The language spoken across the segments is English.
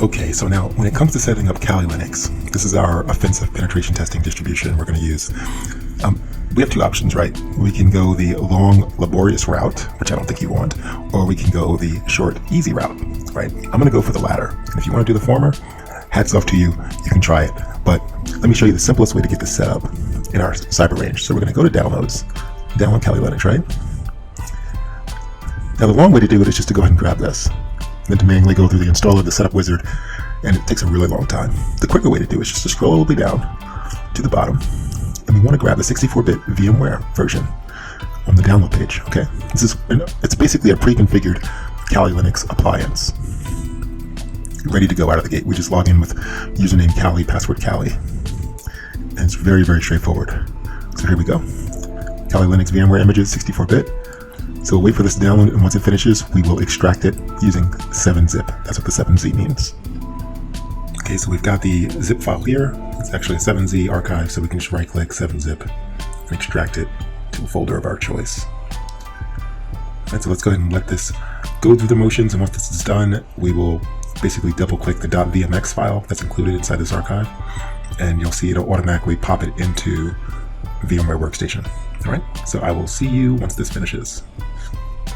Okay, so now when it comes to setting up Kali Linux, this is our offensive penetration testing distribution we're going to use. We have two options, right? We can go the long, laborious route, which I don't think you want, or we can go the short, easy route, right? I'm going to go for the latter. And if you want to do the former, hats off to you. You can try it. But let me show you the simplest way to get this set up in our cyber range. So we're going to go to downloads, download Kali Linux, right? Now the long way to do it is just to go ahead and grab this, and then to manually go through the installer, the setup wizard, and it takes a really long time. The quicker way to do it is just to scroll all the way down to the bottom, and we want to grab the 64-bit VMware version on the download page. Okay, it's basically a pre-configured Kali Linux appliance, ready to go out of the gate. We just log in with username Kali, password Kali, and it's very, very straightforward. So here we go. Kali Linux VMware images, 64-bit. So we'll wait for this to download, and once it finishes, we will extract it using 7-zip. That's what the 7z means. Okay, so we've got the zip file here. It's actually a 7z archive, so we can just right-click 7-zip and extract it to a folder of our choice. All right, so let's go ahead and let this go through the motions, and once this is done, we will basically double-click the .vmx file that's included inside this archive, and you'll see it'll automatically pop it into VMware Workstation. All right, so I will see you once this finishes.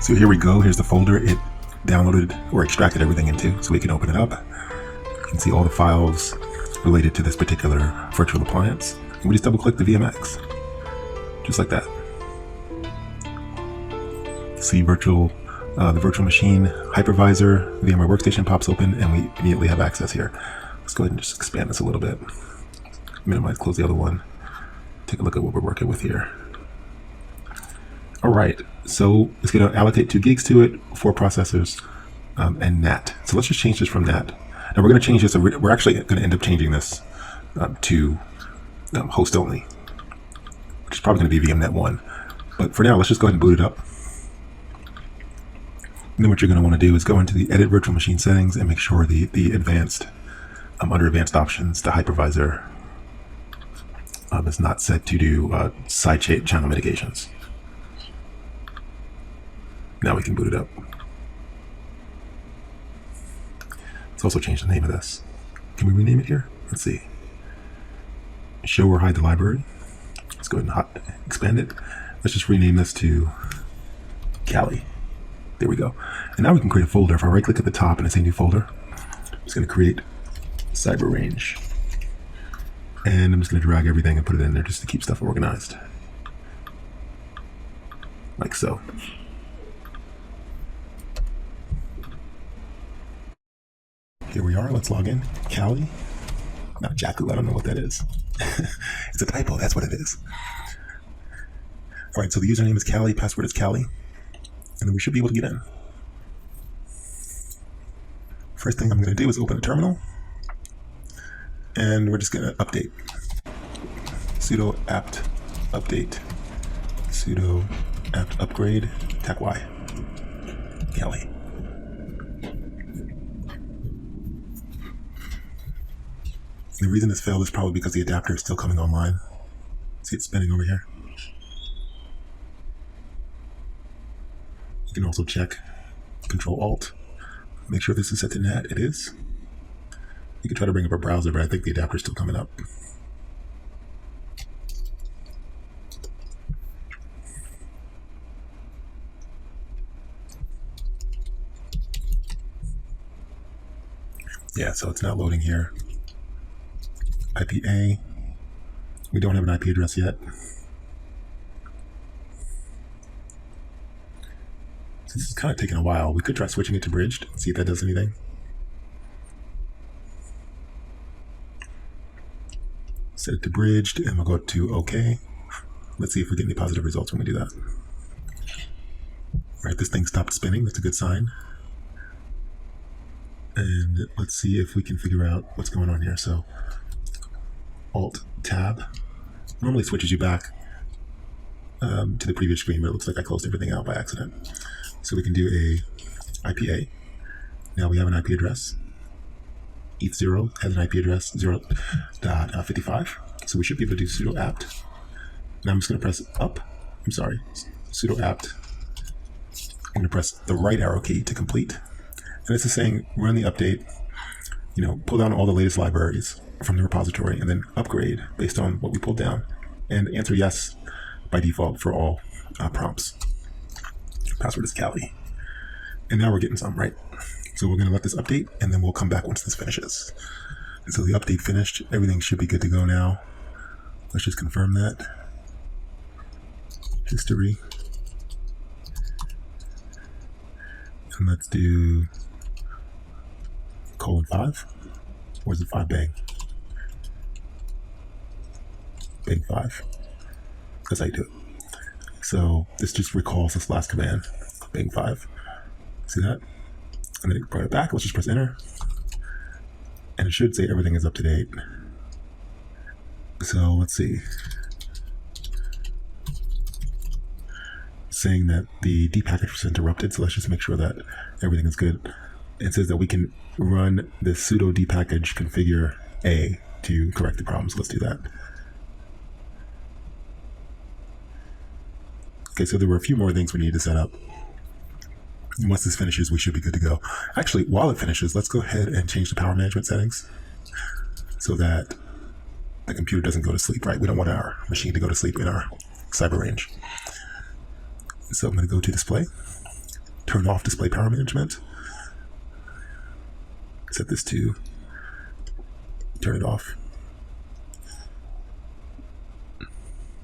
So here we go. Here's the folder it downloaded or extracted everything into, so we can open it up. You can see all the files related to this particular virtual appliance. And we just double click the VMX, just like that. See the virtual machine hypervisor, VMware Workstation pops open, and we immediately have access here. Let's go ahead and just expand this a little bit. Minimize, close the other one. Take a look at what we're working with here. All right, so it's going to allocate 2 gigs to it, 4 processors, and NAT. So let's just change this from NAT. Now we're going to change this. We're actually going to end up changing this to host only, which is probably going to be VMnet 1. But for now, let's just go ahead and boot it up. And then what you're going to want to do is go into the Edit Virtual Machine Settings and make sure the advanced, under Advanced Options, the hypervisor is not set to do side channel mitigations. Now we can boot it up. Let's also change the name of this. Can we rename it here? Let's see. Show or hide the library. Let's go ahead and expand it. Let's just rename this to Kali. There we go. And now we can create a folder. If I right click at the top and I say new folder, I'm just going to create cyber range. And I'm just going to drag everything and put it in there just to keep stuff organized. Like so. Here we are. Let's log in. Kali. Not Jakku. I don't know what that is. It's a typo. That's what it is. All right. So the username is Kali. Password is Kali. And then we should be able to get in. First thing I'm going to do is open a terminal. And we're just going to update. Sudo apt update. Sudo apt upgrade. Tac Y. Kali. The reason this failed is probably because the adapter is still coming online. See it spinning over here. You can also check Control-Alt. Make sure this is set to NAT. It is. You can try to bring up a browser, but I think the adapter is still coming up. Yeah, so it's not loading here. IPA. We don't have an IP address yet. So this is kind of taking a while. We could try switching it to bridged and see if that does anything. Set it to bridged and we'll go to OK. Let's see if we get any positive results when we do that. All right, this thing stopped spinning. That's a good sign. And let's see if we can figure out what's going on here. So Alt Tab normally switches you back to the previous screen, but it looks like I closed everything out by accident. So we can do a IPA. Now we have an IP address. ETH0 has an IP address 0.55. So we should be able to do sudo apt. Now I'm just going to press up. I'm sorry, sudo apt. I'm going to press the right arrow key to complete. And this is saying run the update pull down all the latest libraries from the repository and then upgrade based on what we pulled down, and answer yes by default for all prompts. Password is Callie. And now we're getting some, right? So we're going to let this update, and then we'll come back once this finishes. And so the update finished. Everything should be good to go now. Let's just confirm that. History. And let's do :5. Or is it 5 bang? Bang 5. That's how you do it. So this just recalls this last command, bang 5. See that? And then bring it back. Let's just press enter. And it should say everything is up to date. So let's see. Saying that the depackage was interrupted, so let's just make sure that everything is good. It says that we can run the sudo depackage configure A to correct the problem, so let's do that. Okay, so there were a few more things we need to set up. And once this finishes, we should be good to go. Actually, while it finishes, let's go ahead and change the power management settings so that the computer doesn't go to sleep, right? We don't want our machine to go to sleep in our cyber range. So I'm going to go to display, turn off display power management, set this to turn it off.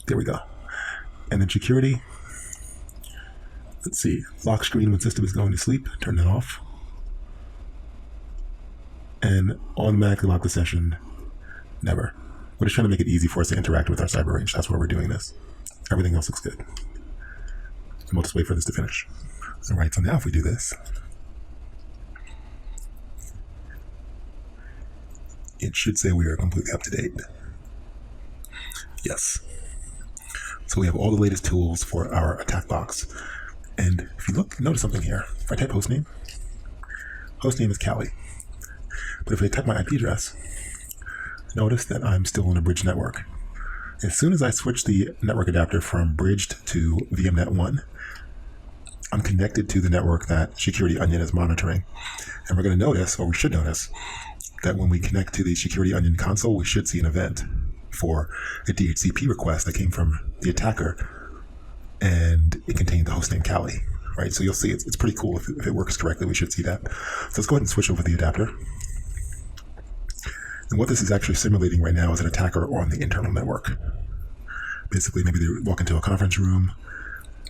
There we go. And then security. Let's see, lock screen when system is going to sleep, turn that off. And automatically lock the session, never. We're just trying to make it easy for us to interact with our cyber range. That's why we're doing this. Everything else looks good. And we'll just wait for this to finish. All right, so now if we do this, it should say we are completely up to date. Yes. So we have all the latest tools for our attack box. And if you look, notice something here. If I type hostname is Callie. But if I type my IP address, notice that I'm still on a bridged network. As soon as I switch the network adapter from bridged to VMnet 1, I'm connected to the network that Security Onion is monitoring. And we're going to notice, or we should notice, that when we connect to the Security Onion console, we should see an event for a DHCP request that came from the attacker, and it contained the hostname Callie, right? So you'll see it's pretty cool. If it works correctly, we should see that. So let's go ahead and switch over the adapter. And what this is actually simulating right now is an attacker on the internal network. Basically, maybe they walk into a conference room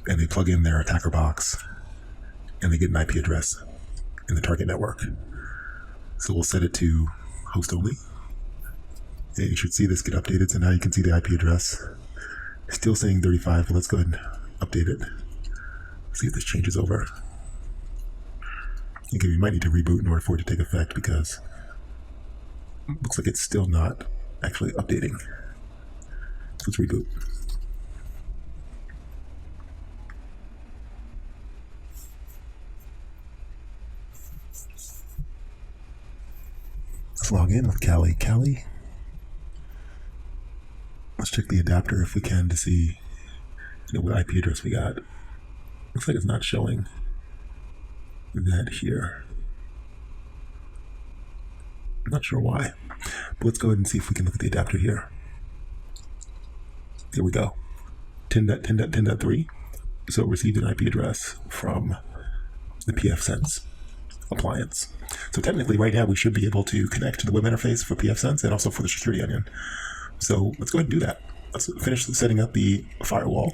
and they plug in their attacker box and they get an IP address in the target network. So we'll set it to host only. And you should see this get updated. So now you can see the IP address. Still saying 35, but let's go ahead and update it. See if this changes over. Okay, we might need to reboot in order for it to take effect because it looks like it's still not actually updating. So let's reboot. Let's log in with Callie. Let's check the adapter if we can to see what IP address we got. Looks like it's not showing that here. I'm not sure why, but let's go ahead and see if we can look at the adapter here. There we go. 10.10.10.3. So it received an IP address from the pfSense appliance. So technically right now we should be able to connect to the web interface for pfSense and also for the Security Onion. So let's go ahead and do that. Let's finish setting up the firewall,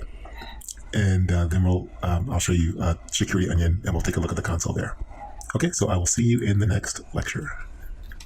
and then I'll show you Security Onion, and we'll take a look at the console there. Okay, so I will see you in the next lecture.